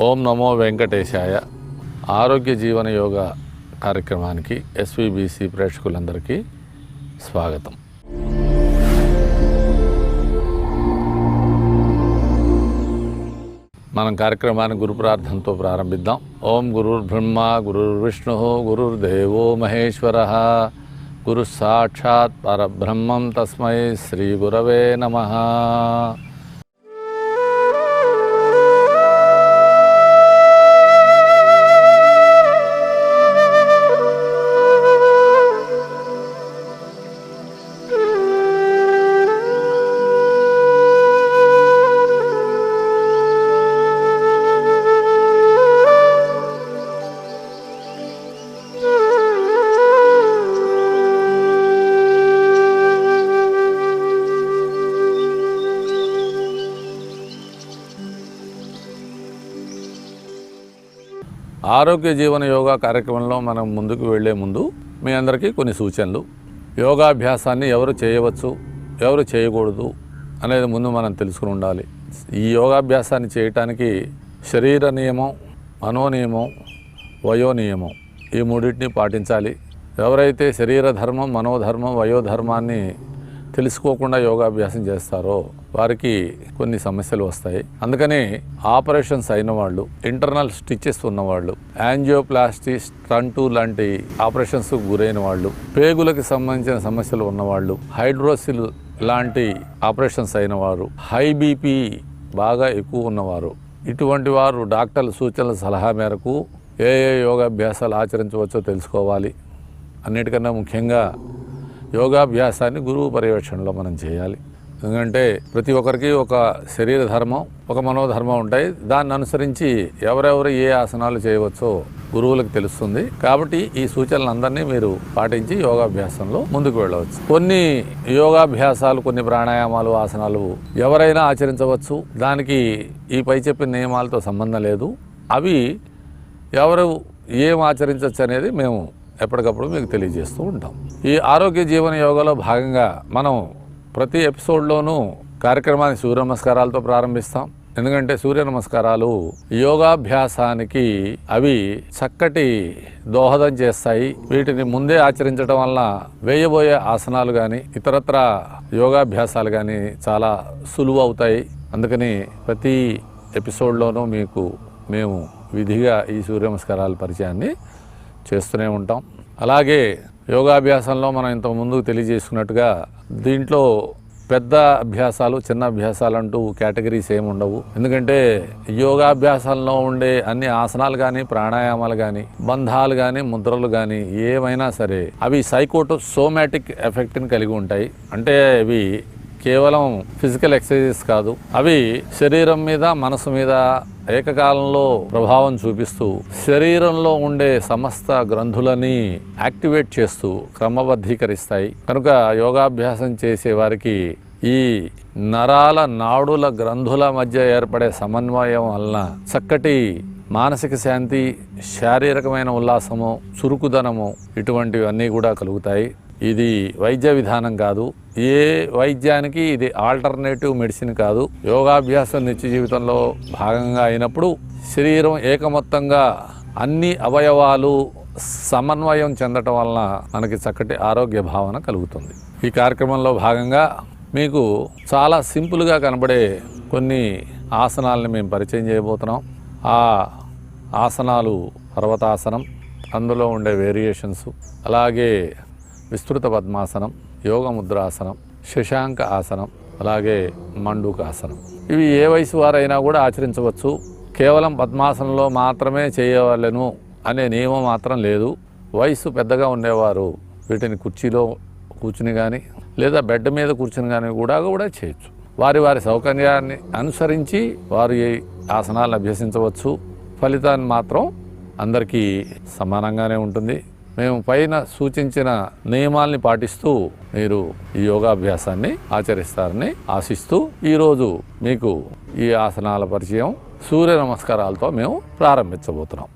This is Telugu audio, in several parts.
ఓం నమో వెంకటేశాయ. ఆరోగ్య జీవన యోగ కార్యక్రమానికి ఎస్వీబీసీ ప్రేక్షకులందరికీ స్వాగతం. మనం కార్యక్రమాన్ని గురు ప్రార్థనతో ప్రారంభిద్దాం. ఓం గురుర్ బ్రహ్మ గురుర్ విష్ణు గురుర్దేవో మహేశ్వర గురు సాక్షాత్ పరబ్రహ్మం తస్మై శ్రీ గురవే నమః. ఆరోగ్య జీవన యోగా కార్యక్రమంలో మనం ముందుకు వెళ్లే ముందు మీ అందరికీ కొన్ని సూచనలు. యోగాభ్యాసాన్ని ఎవరు చేయవచ్చు, ఎవరు చేయకూడదు అనేది ముందు మనం తెలుసుకుని ఉండాలి. ఈ యోగాభ్యాసాన్ని చేయటానికి శరీర నియమం, మనోనియమం, వయోనియమం ఈ మూడింటిని పాటించాలి. ఎవరైతే శరీర ధర్మం, మనోధర్మం, వయోధర్మాన్ని తెలుసుకోకుండా యోగాభ్యాసం చేస్తారో వారికి కొన్ని సమస్యలు వస్తాయి. అందుకని ఆపరేషన్స్ అయిన వాళ్ళు, ఇంటర్నల్ స్టిచెస్ ఉన్నవాళ్ళు, యాంజియోప్లాస్టీ, స్టంటు లాంటి ఆపరేషన్స్ గురైన వాళ్ళు, పేగులకు సంబంధించిన సమస్యలు ఉన్నవాళ్ళు, హైడ్రోసిల్ లాంటి ఆపరేషన్స్ అయిన వారు, హై బీపీ బాగా ఎక్కువ ఉన్నవారు, ఇటువంటి వారు డాక్టర్ల సూచనల సలహా మేరకు ఏ యోగాభ్యాసాలు ఆచరించవచ్చో తెలుసుకోవాలి. అన్నిటికన్నా ముఖ్యంగా యోగాభ్యాసాన్ని గురువు పర్యవేక్షణలో మనం చేయాలి. ఎందుకంటే ప్రతి ఒక్కరికి ఒక శరీర ధర్మం, ఒక మనోధర్మం ఉంటాయి. దాన్ని అనుసరించి ఎవరెవరు ఏ ఆసనాలు చేయవచ్చో గురువులకు తెలుస్తుంది. కాబట్టి ఈ సూచనలందరినీ మీరు పాటించి యోగాభ్యాసంలో ముందుకు వెళ్ళవచ్చు. కొన్ని యోగాభ్యాసాలు, కొన్ని ప్రాణాయామాలు, ఆసనాలు ఎవరైనా ఆచరించవచ్చు. దానికి ఈ పై చెప్పిన నియమాలతో సంబంధం లేదు. అవి ఎవరు ఏం ఆచరించవచ్చు అనేది మేము ఎప్పటికప్పుడు మీకు తెలియజేస్తూ ఉంటాం. ఈ ఆరోగ్య జీవన యోగాలో భాగంగా మనం ప్రతి ఎపిసోడ్లోనూ కార్యక్రమాన్ని సూర్య నమస్కారాలతో ప్రారంభిస్తాం. ఎందుకంటే సూర్య నమస్కారాలు యోగాభ్యాసానికి అవి చక్కటి దోహదం చేస్తాయి. వీటిని ముందే ఆచరించడం వల్ల వేయబోయే ఆసనాలు కానీ ఇతరత్ర యోగాభ్యాసాలు కానీ చాలా సులువు అవుతాయి. అందుకని ప్రతి ఎపిసోడ్లోనూ మీకు మేము విధిగా ఈ సూర్య నమస్కారాల పరిచయాన్ని చేస్తూనే ఉంటాం. అలాగే యోగాభ్యాసంలో మనం ఇంతకుముందు తెలియజేసుకున్నట్టుగా దీంట్లో పెద్ద అభ్యాసాలు, చిన్న అభ్యాసాలు అంటూ కేటగిరీస్ ఏమి ఉండవు. ఎందుకంటే యోగాభ్యాసంలో ఉండే అన్ని ఆసనాలు కానీ, ప్రాణాయామాలు కానీ, బంధాలు కానీ, ముద్రలు కానీ ఏమైనా సరే అవి సోమాటిక్ ఎఫెక్ట్ని కలిగి ఉంటాయి. అంటే ఇవి కేవలం ఫిజికల్ ఎక్సర్సైజెస్ కాదు, అవి శరీరం మీద, మనసు మీద ఏకకాలంలో ప్రభావం చూపిస్తూ శరీరంలో ఉండే సమస్త గ్రంథులని యాక్టివేట్ చేస్తూ క్రమబద్ధీకరిస్తాయి. కనుక యోగాభ్యాసం చేసే వారికి ఈ నరాల, నాడుల, గ్రంథుల మధ్య ఏర్పడే సమన్వయం వలన చక్కటి మానసిక శాంతి, శారీరకమైన ఉల్లాసము, చురుకుదనము ఇటువంటివన్నీ కూడా కలుగుతాయి. ఇది వైద్య విధానం కాదు. ఏ వైద్యానికి ఇది ఆల్టర్నేటివ్ మెడిసిన్ కాదు. యోగాభ్యాసం నిత్య జీవితంలో భాగంగా అయినప్పుడు శరీరం ఏకమొత్తంగా అన్ని అవయవాలు సమన్వయం చెందటం వలన మనకి చక్కటి ఆరోగ్య భావన కలుగుతుంది. ఈ కార్యక్రమంలో భాగంగా మీకు చాలా సింపుల్గా కనబడే కొన్ని ఆసనాలని మేము పరిచయం చేయబోతున్నాం. ఆ ఆసనాలు పర్వతాసనం, అందులో ఉండే వేరియేషన్స్, అలాగే విస్తృత పద్మాసనం, యోగ ముద్రాసనం, శశాంక ఆసనం, అలాగే మండూక ఆసనం. ఇవి ఏ వయసు వారైనా కూడా ఆచరించవచ్చు. కేవలం పద్మాసనంలో మాత్రమే చేయవలెను అనే నియమం మాత్రం లేదు. వయసు పెద్దగా ఉండేవారు వీటిని కుర్చీలో కూర్చుని కానీ, లేదా బెడ్ మీద కూర్చుని కానీ కూడా చేయొచ్చు. వారి వారి సౌకర్యాన్ని అనుసరించి వారు ఈ ఆసనాలను అభ్యసించవచ్చు. ఫలితాన్ని మాత్రం అందరికీ సమానంగానే ఉంటుంది. మేము పైన సూచించిన నియమాల్ని పాటిస్తూ మీరు ఈ యోగాభ్యాసాన్ని ఆచరిస్తారని ఆశిస్తూ ఈరోజు మీకు ఈ ఆసనాల పరిచయం సూర్య నమస్కారాలతో మేము ప్రారంభించబోతున్నాం.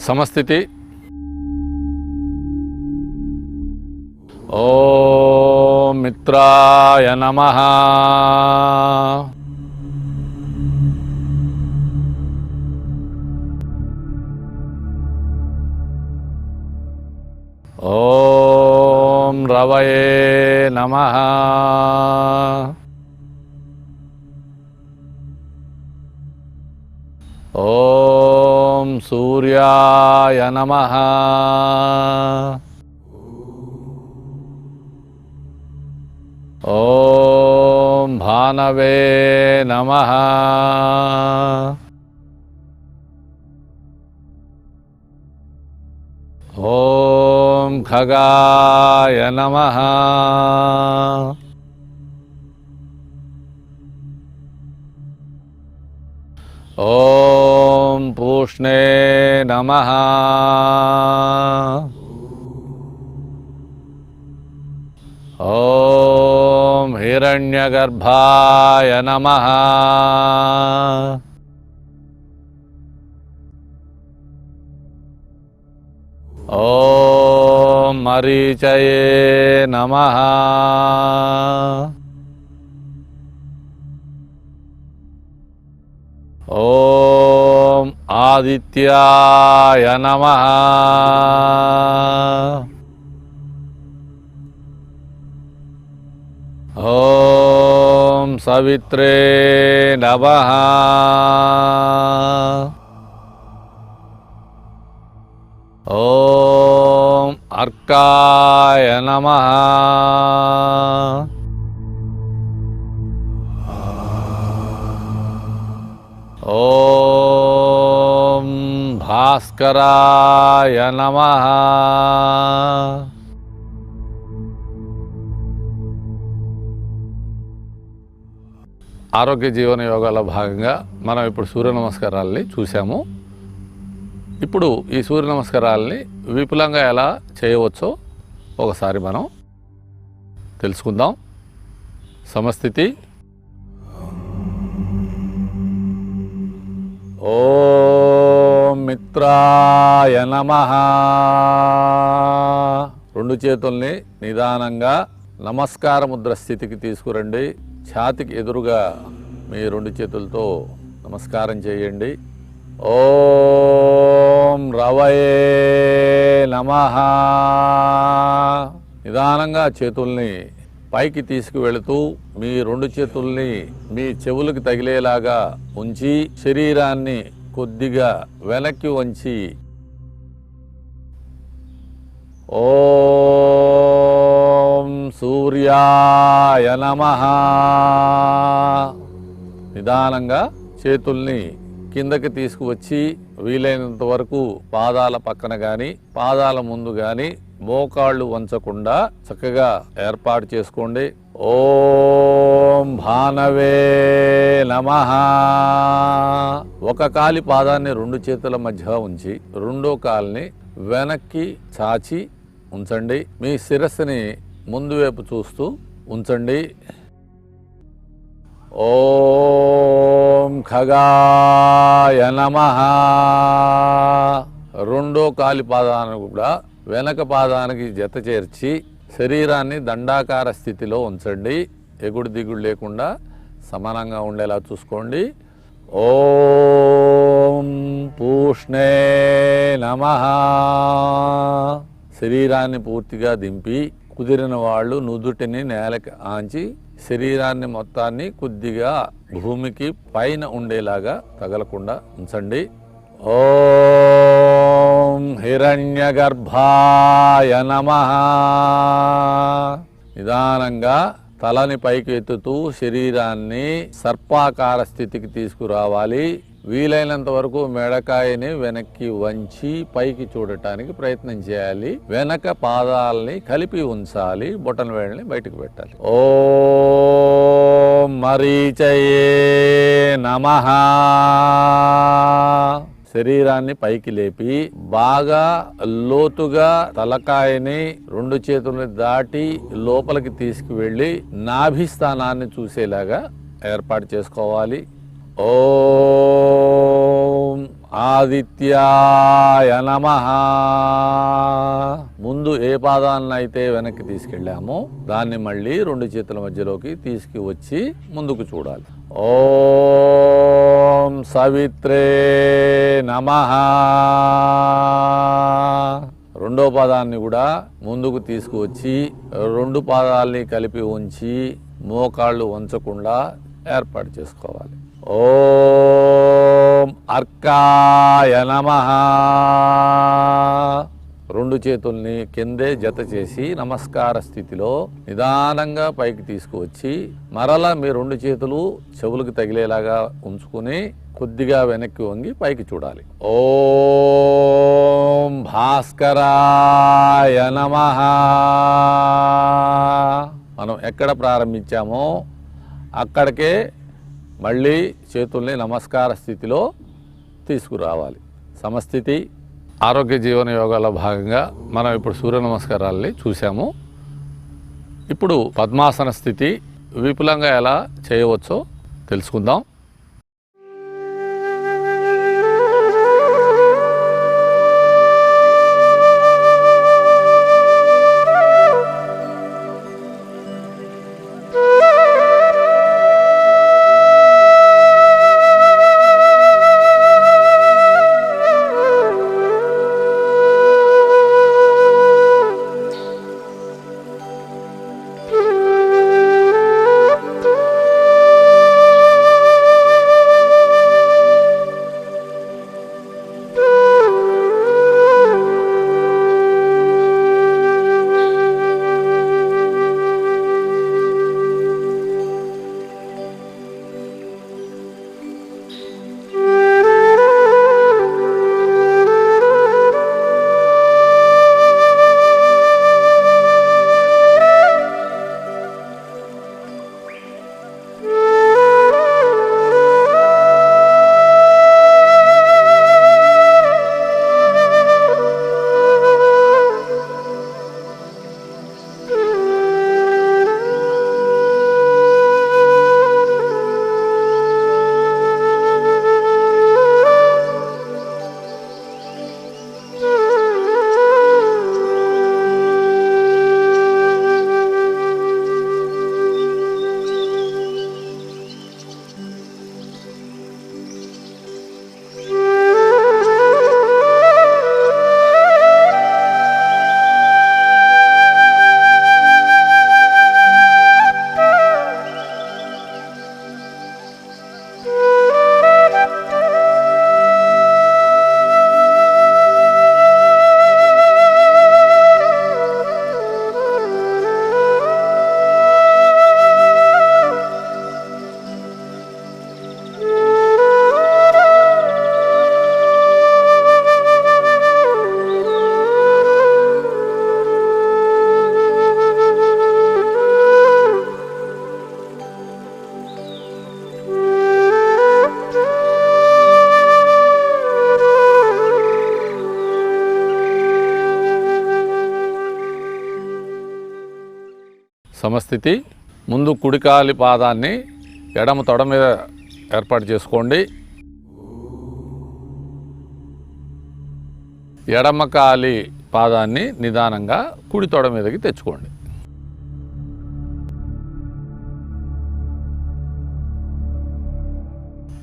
సమస్థితి. ఓం మిత్రాయ నమః. ఓం రవయే నమః. ఓం సూర్యాయ నమః. ఓం భానవే నమః. ఓం ఖగాయ నమః. ఓం పూష్ణే నమః. ఓం హిరణ్యగర్భాయ నమః. ఓం మరీచయే నమః. ఓం ఆదిత్యాయ నమః. ఓం సవిత్రే నమః. ఓం అర్కాయ నమః. ఓం భాస్కరాయ నమః. ఆరోగ్య జీవన యోగాల భాగంగా మనం ఇప్పుడు సూర్య నమస్కారాలని చూసాము. ఇప్పుడు ఈ సూర్య నమస్కారాలని విపులంగా ఎలా చేయవచ్చో ఒకసారి మనం తెలుసుకుందాం. సమస్థితి. ఓం మిత్రాయ నమః. రెండు చేతుల్ని నిదానంగా నమస్కార ముద్ర స్థితికి తీసుకురండి. ఛాతికి ఎదురుగా మీ రెండు చేతులతో నమస్కారం చేయండి. ఓం రవయే నమః. నిదానంగా చేతుల్ని పైకి తీసుకువెళుతూ మీ రెండు చేతుల్ని మీ చెవులకు తగిలేలాగా ఉంచి శరీరాన్ని కొద్దిగా వెనక్కి వంచి ఓం సూర్యాయ నమః. నిదానంగా చేతుల్ని కిందకి తీసుకువచ్చి వీలైనంత వరకు పాదాల పక్కన కానీ పాదాల ముందు కానీ మోకాళ్ళు వంచకుండా చక్కగా ఏర్పాటు చేసుకోండి. ఓం భానవే నమః. ఒక కాలి పాదాన్ని రెండు చేతుల మధ్య ఉంచి రెండో కాల్ని వెనక్కి చాచి ఉంచండి. మీ శిరస్సుని ముందు వైపు చూస్తూ ఉంచండి. ఓం ఖగాయ నమః. రెండో కాలి పాదాన్ని కూడా వెనక పాదానికి జత చేర్చి శరీరాన్ని దండాకార స్థితిలో ఉంచండి. ఎగుడు దిగుడు లేకుండా సమానంగా ఉండేలా చూసుకోండి. ఓం పూష్ణే నమః. శరీరాన్ని పూర్తిగా దింపి కుదిరిన వాళ్ళు నుదుటిని నేలకి ఆంచి శరీరాన్ని మొత్తాన్ని కొద్దిగా భూమికి పైన ఉండేలాగా తగలకుండా ఉంచండి. ఓం హిరణ్యగర్భాయ నమః. నిదానంగా తలని పైకి ఎత్తుతూ శరీరాన్ని సర్పాకార స్థితికి తీసుకురావాలి. వీలైనంత వరకు మెడకాయని వెనక్కి వంచి పైకి చూడటానికి ప్రయత్నం చేయాలి. వెనక పాదాలని కలిపి ఉంచాలి. బొటన వేళ్ళని బయటకు పెట్టాలి. ఓం మరీచయే నమః. శరీరాన్ని పైకి లేపి బాగా లోతుగా తలకాయని రెండు చేతుల్ని దాటి లోపలికి తీసుకువెళ్ళి నాభి స్థానాన్ని చూసేలాగా ఏర్పాటు చేసుకోవాలి. ఓం ఆదిత్యాయ నమః. ముందు ఏ పాదాన్నైతే వెనక్కి తీసుకెళ్ళామో దాన్ని మళ్ళీ రెండు చేతుల మధ్యలోకి తీసుకువచ్చి ముందుకు చూడాలి. ఓం సవిత్రే నమః. రెండో పాదాన్ని కూడా ముందుకు తీసుకువచ్చి రెండు పాదాలని కలిపి ఉంచి మోకాళ్ళు వంచకుండా ఏర్పాటు చేసుకోవాలి. ఓం అర్కాయ నమః. రెండు చేతుల్ని కిందే జత చేసి నమస్కార స్థితిలో నిదానంగా పైకి తీసుకువచ్చి మరలా మీ రెండు చేతులు చెవులకు తగిలేలాగా ఉంచుకుని కొద్దిగా వెనక్కి వంగి పైకి చూడాలి. ఓం భాస్కరాయ నమః. మనం ఎక్కడ ప్రారంభించామో అక్కడికే మళ్ళీ చేతుల్ని నమస్కార స్థితిలో తీసుకురావాలి. సమస్థితి ఆరోగ్య జీవన యోగాలో భాగంగా మనం ఇప్పుడు సూర్య నమస్కారాలని చూసాము. ఇప్పుడు పద్మాసన స్థితి విపులంగా ఎలా చేయవచ్చో తెలుసుకుందాం. సమస్థితి. ముందు కుడికాలి పాదాన్ని ఎడమ తొడ మీద ఏర్పాటు చేసుకోండి. ఎడమ కాలి పాదాన్ని నిదానంగా కుడి తొడ మీదకి తెచ్చుకోండి.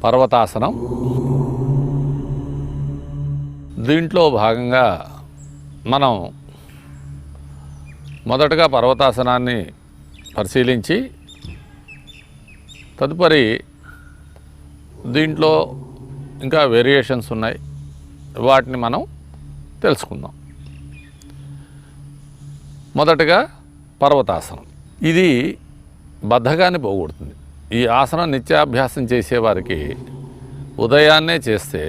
పర్వతాసనం. దీంట్లో భాగంగా మనం మొదటగా పర్వతాసనాన్ని పరిశీలించి తదుపరి దీంట్లో ఇంకా వేరియేషన్స్ ఉన్నాయి, వాటిని మనం తెలుసుకుందాం. మొదటగా పర్వతాసనం. ఇది బద్ధకాన్ని పోగొడుతుంది. ఈ ఆసనం నిత్యాభ్యాసం చేసేవారికి ఉదయాన్నే చేస్తే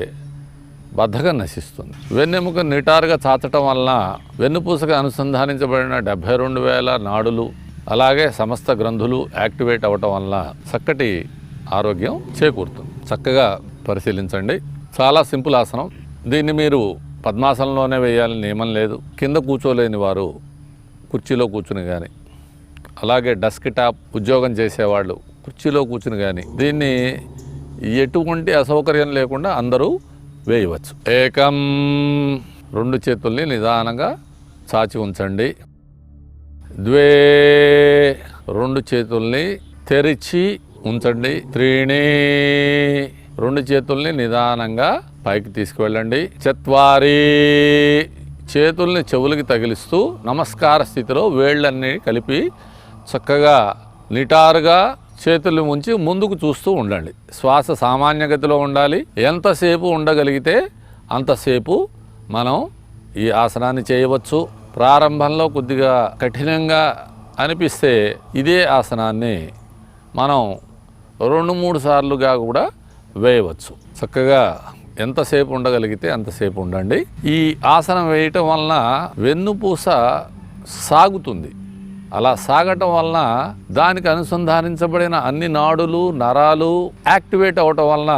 బద్ధకం నశిస్తుంది. వెన్నెముక నిటారుగా చాచటం వలన వెన్నుపూసకు అనుసంధానించబడిన 72,000 నాడులు అలాగే సమస్త గ్రంథులు యాక్టివేట్ అవ్వటం వలన చక్కటి ఆరోగ్యం చేకూరుతుంది. చక్కగా పరిశీలించండి. చాలా సింపుల్ ఆసనం. దీన్ని మీరు పద్మాసనంలోనే వేయాలని నియమం లేదు. కింద కూర్చోలేని వారు కుర్చీలో కూర్చుని కానీ, అలాగే డెస్క్ టాప్ ఉద్యోగం చేసేవాళ్ళు కుర్చీలో కూర్చుని కానీ దీన్ని ఎటువంటి అసౌకర్యం లేకుండా అందరూ వేయవచ్చు. ఏకం, రెండు చేతుల్ని నిదానంగా చాచి ఉంచండి. ద్వే, రెండు చేతుల్ని తెరిచి ఉంచండి. త్రీణి, రెండు చేతుల్ని నిదానంగా పైకి తీసుకువెళ్ళండి. చత్వారి, చేతుల్ని చెవులకి తగిలిస్తూ నమస్కార స్థితిలో వేళ్ళన్నీ కలిపి చక్కగా నిటారుగా చేతుల్ని ఉంచి ముందుకు చూస్తూ ఉండండి. శ్వాస సామాన్య గతిలో ఉండాలి. ఎంతసేపు ఉండగలిగితే అంతసేపు మనం ఈ ఆసనాన్ని చేయవచ్చు. ప్రారంభంలో కొద్దిగా కఠినంగా అనిపిస్తే ఇదే ఆసనాన్ని మనం 2-3 సార్లుగా కూడా వేయవచ్చు. చక్కగా ఎంతసేపు ఉండగలిగితే అంతసేపు ఉండండి. ఈ ఆసనం వేయటం వలన వెన్నుపూస సాగుతుంది. అలా సాగటం వలన దానికి అనుసంధానించబడిన అన్ని నాడులు నరాలు యాక్టివేట్ అవటం వలన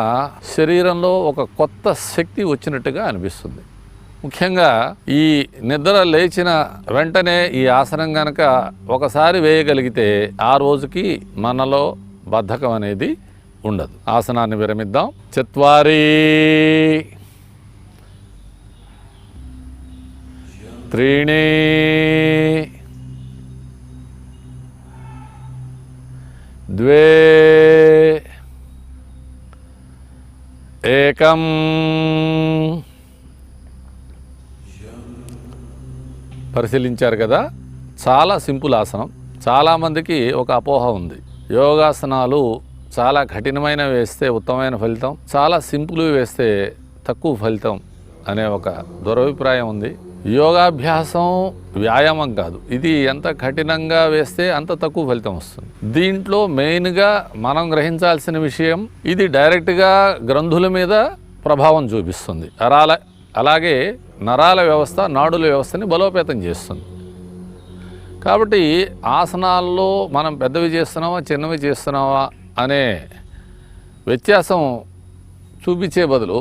శరీరంలో ఒక కొత్త శక్తి వచ్చినట్టుగా అనిపిస్తుంది. ముఖ్యంగా ఈ నిద్ర లేచిన వెంటనే ఈ ఆసనం కనుక ఒకసారి వేయగలిగితే ఆ రోజుకి మనలో బద్ధకం అనేది ఉండదు. ఆసనాన్ని విరమిద్దాం. చత్వారి, త్రీణి, ద్వే, ఏకం. పరిశీలించారు కదా, చాలా సింపుల్ ఆసనం. చాలామందికి ఒక అపోహ ఉంది, యోగాసనాలు చాలా కఠినమైన వేస్తే ఉత్తమమైన ఫలితం, చాలా సింపుల్ వేస్తే తక్కువ ఫలితం అనే ఒక దురభిప్రాయం ఉంది. యోగాభ్యాసం వ్యాయామం కాదు, ఇది ఎంత కఠినంగా వేస్తే అంత తక్కువ ఫలితం వస్తుంది. దీంట్లో మెయిన్గా మనం గ్రహించాల్సిన విషయం, ఇది డైరెక్ట్గా గ్రంథుల మీద ప్రభావం చూపిస్తుంది. అలాగే నరాల వ్యవస్థ, నాడుల వ్యవస్థని బలోపేతం చేస్తుంది. కాబట్టి ఆసనాల్లో మనం పెద్దవి చేస్తున్నావా చిన్నవి చేస్తున్నావా అనే వ్యత్యాసం చూపించే బదులు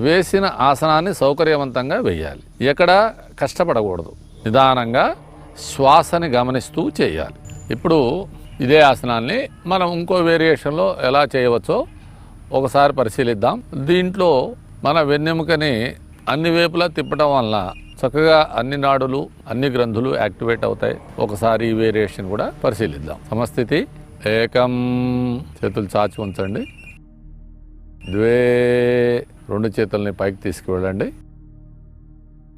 వేసిన ఆసనాన్ని సౌకర్యవంతంగా వేయాలి. ఎక్కడ కష్టపడకూడదు, నిదానంగా శ్వాసని గమనిస్తూ చేయాలి. ఇప్పుడు ఇదే ఆసనాన్ని మనం ఇంకో వేరియేషన్లో ఎలా చేయవచ్చో ఒకసారి పరిశీలిద్దాం. దీంట్లో మన వెన్నెముకని అన్ని వైపులా తిప్పడం వలన చక్కగా అన్ని నాడులు అన్ని గ్రంథులు యాక్టివేట్ అవుతాయి. ఒకసారి ఈ వేరియేషన్ కూడా పరిశీలిద్దాం. సమస్థితి. ఏకం, చేతులు చాచి ఉంచండి. ద్వే, రెండు చేతుల్ని పైకి తీసుకువెళ్ళండి.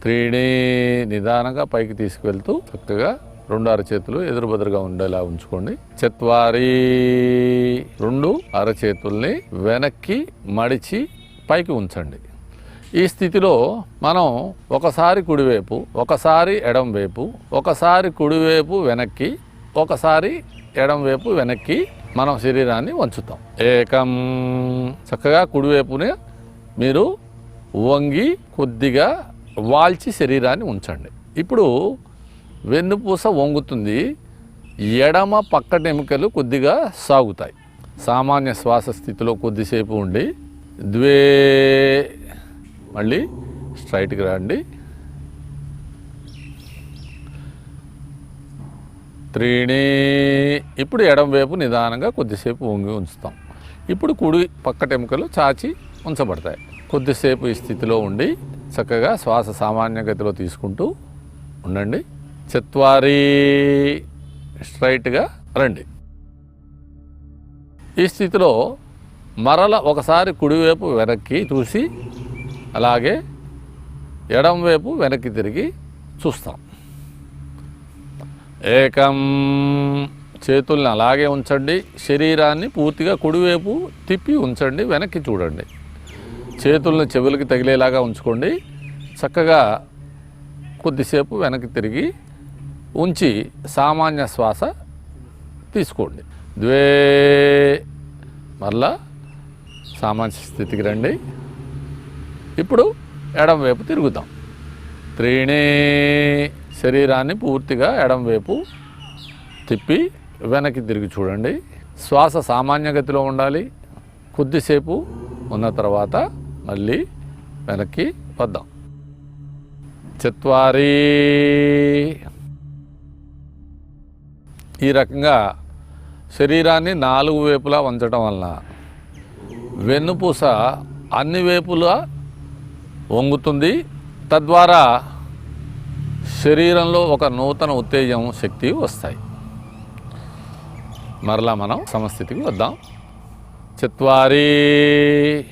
త్రీణి, నిదానంగా పైకి తీసుకువెళ్తూ చక్కగా 2 అరచేతులు ఎదురుబెదురుగా ఉండేలా ఉంచుకోండి. చత్వారి, 2 అరచేతుల్ని వెనక్కి మడిచి పైకి ఉంచండి. ఈ స్థితిలో మనం ఒకసారి కుడివైపు, ఒకసారి ఎడం వైపు, ఒకసారి కుడివైపు వెనక్కి, ఒకసారి ఎడం వైపు వెనక్కి మనం శరీరాన్ని వంచుతాం. ఏకం, చక్కగా కుడివైపునే మీరు వంగి కొద్దిగా వాల్చి శరీరాన్ని ఉంచండి. ఇప్పుడు వెన్నుపూస వంగుతుంది, ఎడమ పక్కటి ఎముకలు కొద్దిగా సాగుతాయి. సామాన్య శ్వాస స్థితిలో కొద్దిసేపు ఉండి ద్వే, మళ్ళీ స్ట్రైట్కి రండి. త్రీణి, ఇప్పుడు ఎడం వైపు నిదానంగా కొద్దిసేపు వంగి ఉంచుతాం. ఇప్పుడు కుడి పక్కటి ఎముకలు చాచి ఉంచబడతాయి. కొద్దిసేపు ఈ స్థితిలో ఉండి చక్కగా శ్వాస సామాన్య గతిలో తీసుకుంటూ ఉండండి. చత్వారి, స్ట్రైట్గా రండి. ఈ స్థితిలో మరల ఒకసారి కుడివైపు వెనక్కి చూసి అలాగే ఎడం వైపు వెనక్కి తిరిగి చూస్తాం. ఏకం, చేతుల్ని అలాగే ఉంచండి. శరీరాన్ని పూర్తిగా కుడివైపు తిప్పి ఉంచండి, వెనక్కి చూడండి. చేతుల్ని చెవులకి తగిలేలాగా ఉంచుకోండి. చక్కగా కొద్దిసేపు వెనక్కి తిరిగి ఉంచి సామాన్య శ్వాస తీసుకోండి. ద్వే, మరలా సామాన్య స్థితికి రండి. ఇప్పుడు ఎడం వైపు తిరుగుతాం. త్రీణి, శరీరాన్ని పూర్తిగా ఎడం వైపు తిప్పి వెనక్కి తిరిగి చూడండి. శ్వాస సామాన్య గతిలో ఉండాలి. కొద్దిసేపు ఉన్న తర్వాత మళ్ళీ వెనక్కి వద్దాం. చత్వారి, ఈ రకంగా శరీరాన్ని 4 వైపులా వంచడం వలన వెన్నుపూస అన్ని వైపులా వంగుతుంది. తద్వారా శరీరంలో ఒక నూతన ఉత్తేజం, శక్తి వస్తాయి. మరలా మనం సమస్థితికి వద్దాం. చత్వారి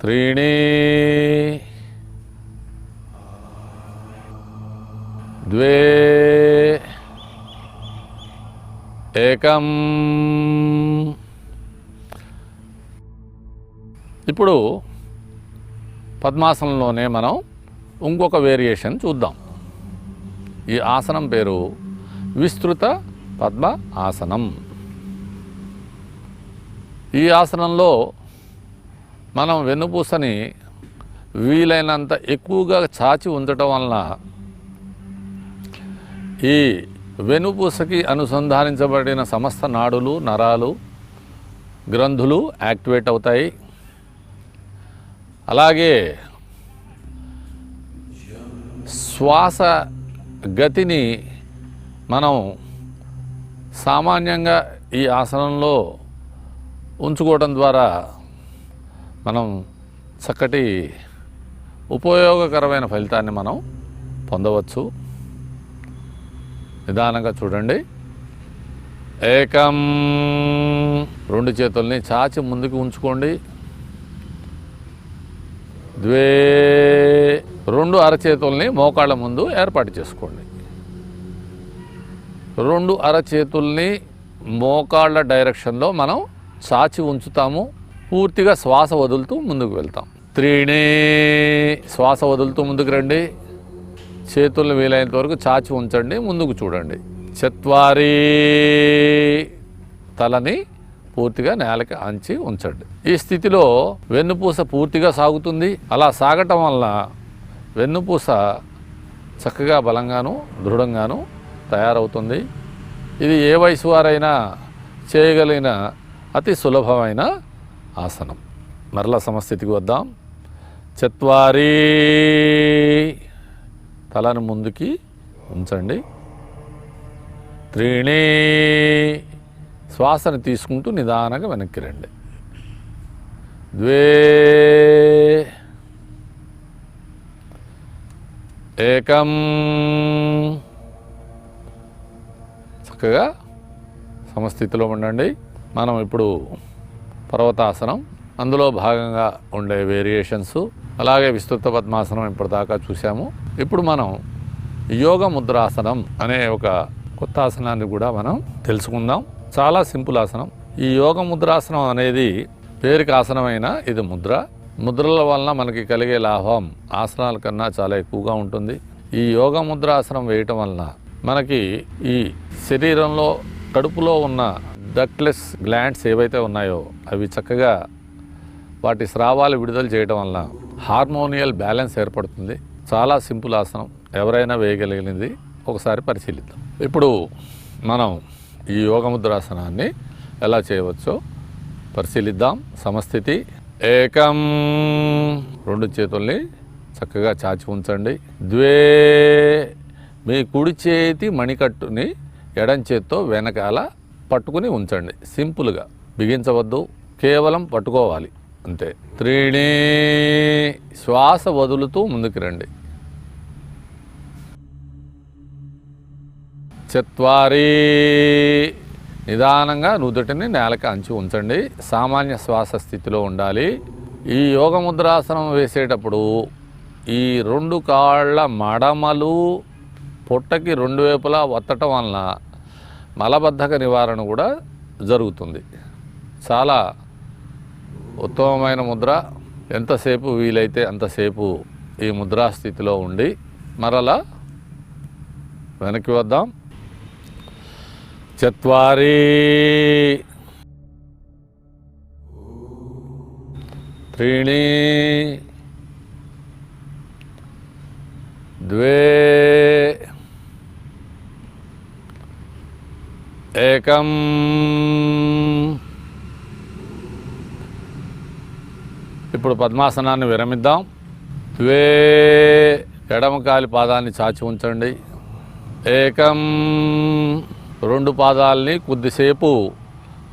త్రీణి ద్వే ఏకం. ఇప్పుడు పద్మాసనంలోనే మనం ఇంకొక వేరియేషన్ చూద్దాం. ఈ ఆసనం పేరు విస్తృత పద్మ ఆసనం. ఈ ఆసనంలో మనం వెన్నుపూసని వీలైనంత ఎక్కువగా చాచి ఉంచటం వలన ఈ వెన్నుపూసకి అనుసంధానించబడిన సమస్త నాడులు, నరాలు, గ్రంథులు యాక్టివేట్ అవుతాయి. అలాగే శ్వాస గతిని మనం సామాన్యంగా ఈ ఆసనంలో ఉంచుకోవడం ద్వారా మనం చక్కటి ఉపయోగకరమైన ఫలితాన్ని మనం పొందవచ్చు. నిదానంగా చూడండి. ఏకం. రెండు చేతుల్ని చాచి ముందుకు ఉంచుకోండి. ద్వే. రెండు అరచేతుల్ని మోకాళ్ళ ముందు ఏర్పాటు చేసుకోండి. రెండు అరచేతుల్ని మోకాళ్ళ డైరెక్షన్లో మనం చాచి ఉంచుతాము. పూర్తిగా శ్వాస వదులుతూ ముందుకు వెళ్తాం. త్రీణి. శ్వాస వదులుతూ ముందుకు రండి. చేతులను వీలైనంత వరకు చాచి ఉంచండి, ముందుకు చూడండి. చత్వారి. తలని పూర్తిగా నేలకి అంచి ఉంచండి. ఈ స్థితిలో వెన్నుపూస పూర్తిగా సాగుతుంది. అలా సాగటం వల్ల వెన్నుపూస చక్కగా బలంగాను దృఢంగాను తయారవుతుంది. ఇది ఏ వయసు వారైనా చేయగలిగిన అతి సులభమైన ఆసనం. మరలా సమస్థితికి వద్దాం. చత్వారి. తలను ముందుకి ఉంచండి. త్రీణి. శ్వాసను తీసుకుంటూ నిదానంగా వెనక్కి రండి. ద్వే. ఏకం. చక్కగా సమస్థితిలో ఉండండి. మనం ఇప్పుడు పర్వతాసనం, అందులో భాగంగా ఉండే వేరియేషన్స్, అలాగే విస్తృత పద్మాసనం ఇప్పటిదాకా చూసాము. ఇప్పుడు మనం యోగ ముద్రాసనం అనే ఒక కొత్త ఆసనాన్ని కూడా మనం తెలుసుకుందాం. చాలా సింపుల్ ఆసనం. ఈ యోగ ముద్రాసనం అనేది పేరుకి ఆసనమైన ఇది ముద్ర. ముద్రల వలన మనకి కలిగే లాభం ఆసనాల కన్నా చాలా ఎక్కువగా ఉంటుంది. ఈ యోగ ముద్రాసనం వేయటం వలన మనకి ఈ శరీరంలో కడుపులో ఉన్న డక్ట్లెస్ గ్లాండ్స్ ఏవైతే ఉన్నాయో అవి చక్కగా వాటి స్రావాలు విడుదల చేయడం వలన హార్మోనియల్ బ్యాలెన్స్ ఏర్పడుతుంది. చాలా సింపుల్ ఆసనం, ఎవరైనా వేయగలిగినది. ఒకసారి పరిశీలిద్దాం. ఇప్పుడు మనం ఈ యోగముద్రాసనాన్ని ఎలా చేయవచ్చో పరిశీలిద్దాం. సమస్థితి. ఏకం. రెండు చేతుల్ని చక్కగా చాచి ఉంచండి. ద్వే. మీ కుడి చేతి మణికట్టుని ఎడం చేత్తో వెనకాల పట్టుకుని ఉంచండి. సింపుల్గా బిగించవద్దు, కేవలం పట్టుకోవాలి అంతే. త్రీణి. శ్వాస వదులుతూ ముందుకు రండి. చత్వారి. నిదానంగా నుదుటిని నేలకి అంచి ఉంచండి. సామాన్య శ్వాస స్థితిలో ఉండాలి. ఈ యోగ ముద్రాసనం వేసేటప్పుడు ఈ రెండు కాళ్ళ మడమలు పొట్టకి రెండు వైపులా ఒత్తటం వలన మలబద్ధక నివారణ కూడా జరుగుతుంది. చాలా ఉత్తమమైన ముద్ర. ఎంతసేపు వీలైతే అంతసేపు ఈ ముద్రాస్థితిలో ఉండి మరలా వెనక్కి వద్దాం. చత్వారి. త్రీణి. ద్వే. ఏకం. ఇప్పుడు పద్మాసనాన్ని విరమిద్దాం. ద్వే. ఎడమకాలి పాదాన్ని చాచి ఉంచండి. ఏకం. రెండు పాదాలని కొద్దిసేపు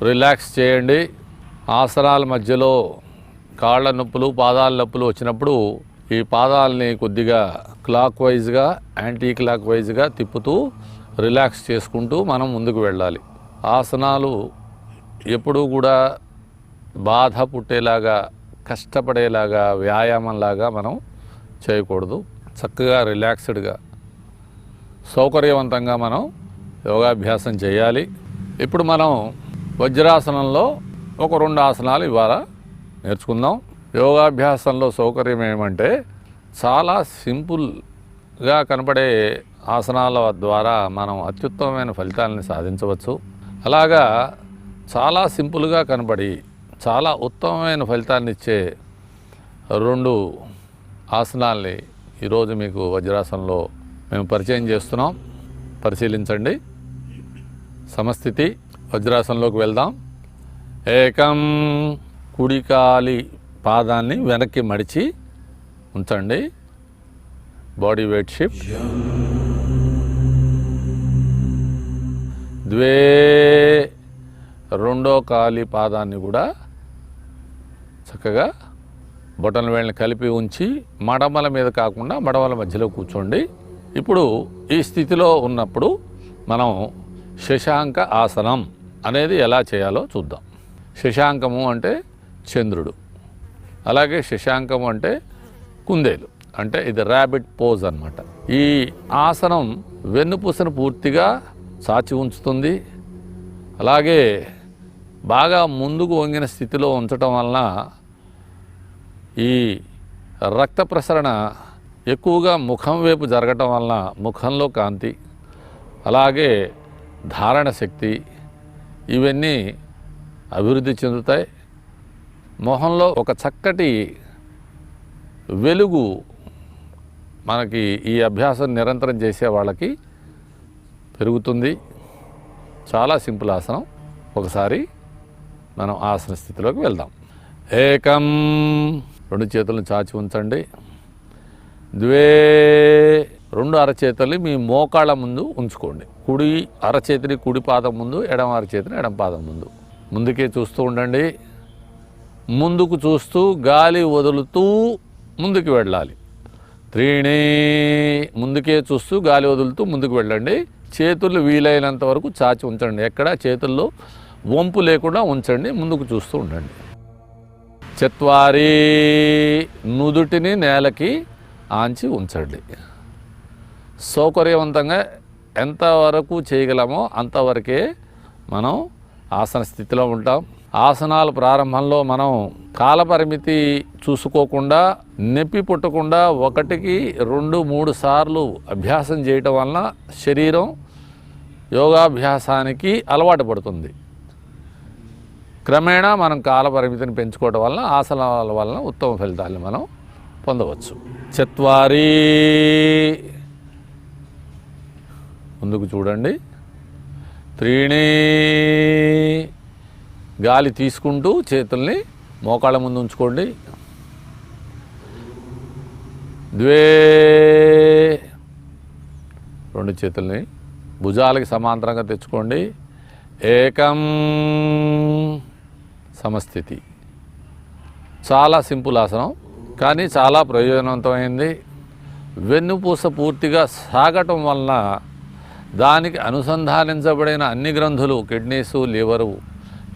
రిలాక్స్ చేయండి. ఆసనాల మధ్యలో కాళ్ళ నొప్పులు పాదాల నొప్పులు వచ్చినప్పుడు ఈ పాదాలని కొద్దిగా క్లాక్ వైజ్గా యాంటీ క్లాక్ వైజ్గా తిప్పుతూ రిలాక్స్ చేసుకుంటూ మనం ముందుకు వెళ్ళాలి. ఆసనాలు ఎప్పుడూ కూడా బాధ పుట్టేలాగా కష్టపడేలాగా వ్యాయామంలాగా మనం చేయకూడదు. చక్కగా రిలాక్స్డ్గా సౌకర్యవంతంగా మనం యోగాభ్యాసం చేయాలి. ఇప్పుడు మనం వజ్రాసనంలో ఒక 2 ఆసనాలు ఇవాళ నేర్చుకుందాం. యోగాభ్యాసంలో సౌకర్యం ఏమంటే చాలా సింపుల్గా కనపడే ఆసనాల ద్వారా మనం అత్యుత్తమమైన ఫలితాలని సాధించవచ్చు. అలాగా చాలా సింపుల్గా కనపడి చాలా ఉత్తమమైన ఫలితాన్ని ఇచ్చే 2 ఆసనాల్ని ఈరోజు మీకు వజ్రాసనంలో మేము పరిచయం చేస్తున్నాం. పరిశీలించండి. సమస్థితి. వజ్రాసనంలోకి వెళ్దాం. ఏకం. కుడికాలి పాదాన్ని వెనక్కి మడిచి ఉంచండి. Body weight shift. ద్వే. రెండో కాలి పాదాన్ని కూడా చక్కగా బొటన వేళ్ళని కలిపి ఉంచి మడమల మీద కాకుండా మడమల మధ్యలో కూర్చోండి. ఇప్పుడు ఈ స్థితిలో ఉన్నప్పుడు మనం శశాంక ఆసనం అనేది ఎలా చేయాలో చూద్దాం. శశాంకము అంటే చంద్రుడు, అలాగే శశాంకము అంటే కుందేలు, అంటే ఇది ర్యాబిట్ పోజ్ అన్నమాట. ఈ ఆసనం వెన్నుపూసను పూర్తిగా చాచి ఉంచుతుంది. అలాగే బాగా ముందుకు వంగిన స్థితిలో ఉంచటం వలన ఈ రక్త ప్రసరణ ఎక్కువగా ముఖం వైపు జరగటం వలన ముఖంలో కాంతి, అలాగే ధారణ శక్తి ఇవన్నీ అభివృద్ధి చెందుతాయి. మొహంలో ఒక చక్కటి వెలుగు మనకి ఈ అభ్యాసం నిరంతరం చేసే వాళ్ళకి పెరుగుతుంది. చాలా సింపుల్ ఆసనం. ఒకసారి మనం ఆసన స్థితిలోకి వెళ్దాం. ఏకం. 2 చేతులను చాచి ఉంచండి. ద్వే. 2 అరచేతుల్ని మీ మోకాళ్ళ ముందు ఉంచుకోండి. కుడి అరచేతిని కుడి పాదం ముందు, ఎడమ అరచేతిని ఎడమ పాదం ముందు. ముందుకే చూస్తూ ఉండండి. ముందుకు చూస్తూ గాలి వదులుతూ ముందుకు వెళ్ళాలి. 3. ముందుకే చూస్తూ గాలి వదులుతూ ముందుకు వెళ్ళండి. చేతులు వీలైనంత వరకు చాచి ఉంచండి. ఎక్కడ చేతుల్లో వంపు లేకుండా ఉంచండి. ముందుకు చూస్తూ ఉండండి. 4. నుదుటిని నేలకి ఆంచి ఉంచండి. సౌకర్యవంతంగా ఎంతవరకు చేయగలమో అంతవరకే మనం ఆసన స్థితిలో ఉంటాం. ఆసనాల ప్రారంభంలో మనం కాలపరిమితి చూసుకోకుండా నొప్పి పుట్టకుండా 1కి 2, 3 సార్లు అభ్యాసం చేయటం వలన శరీరం యోగాభ్యాసానికి అలవాటు పడుతుంది. క్రమేణా మనం కాలపరిమితిని పెంచుకోవడం వలన ఆసనాల వలన ఉత్తమ ఫలితాలను మనం పొందవచ్చు. 4. ముందుకు చూడండి. 3. గాలి తీసుకుంటూ చేతుల్ని మోకాళ్ళ ముందు ఉంచుకోండి. 2. 2 చేతుల్ని భుజాలకి సమాంతరంగా తెచ్చుకోండి. ఏకం. సమస్థితి. చాలా సింపుల్ ఆసనం, కానీ చాలా ప్రయోజనవంతమైంది. వెన్నుపూస పూర్తిగా సాగటం వలన దానికి అనుసంధానించబడిన అన్ని గ్రంథులు, కిడ్నీసు, లివరు,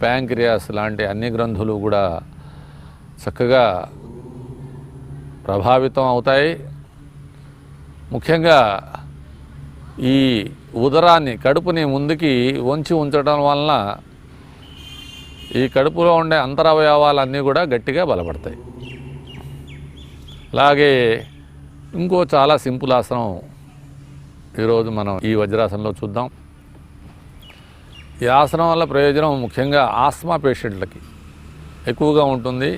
ప్యాంక్రియాస్ లాంటి అన్ని గ్రంథులు కూడా చక్కగా ప్రభావితం అవుతాయి. ముఖ్యంగా ఈ ఉదరాన్ని, కడుపుని ముందుకి వంచి ఉంచడం వలన ఈ కడుపులో ఉండే అంతరవయవాలన్నీ కూడా గట్టిగా బలపడతాయి. అలాగే ఇంకో చాలా సింపుల్ ఆసనం ఈరోజు మనం ఈ వజ్రాసనంలో చూద్దాం. ఈ ఆసనం వల్ల ప్రయోజనం ముఖ్యంగా ఆస్మా పేషెంట్లకి ఎక్కువగా ఉంటుంది.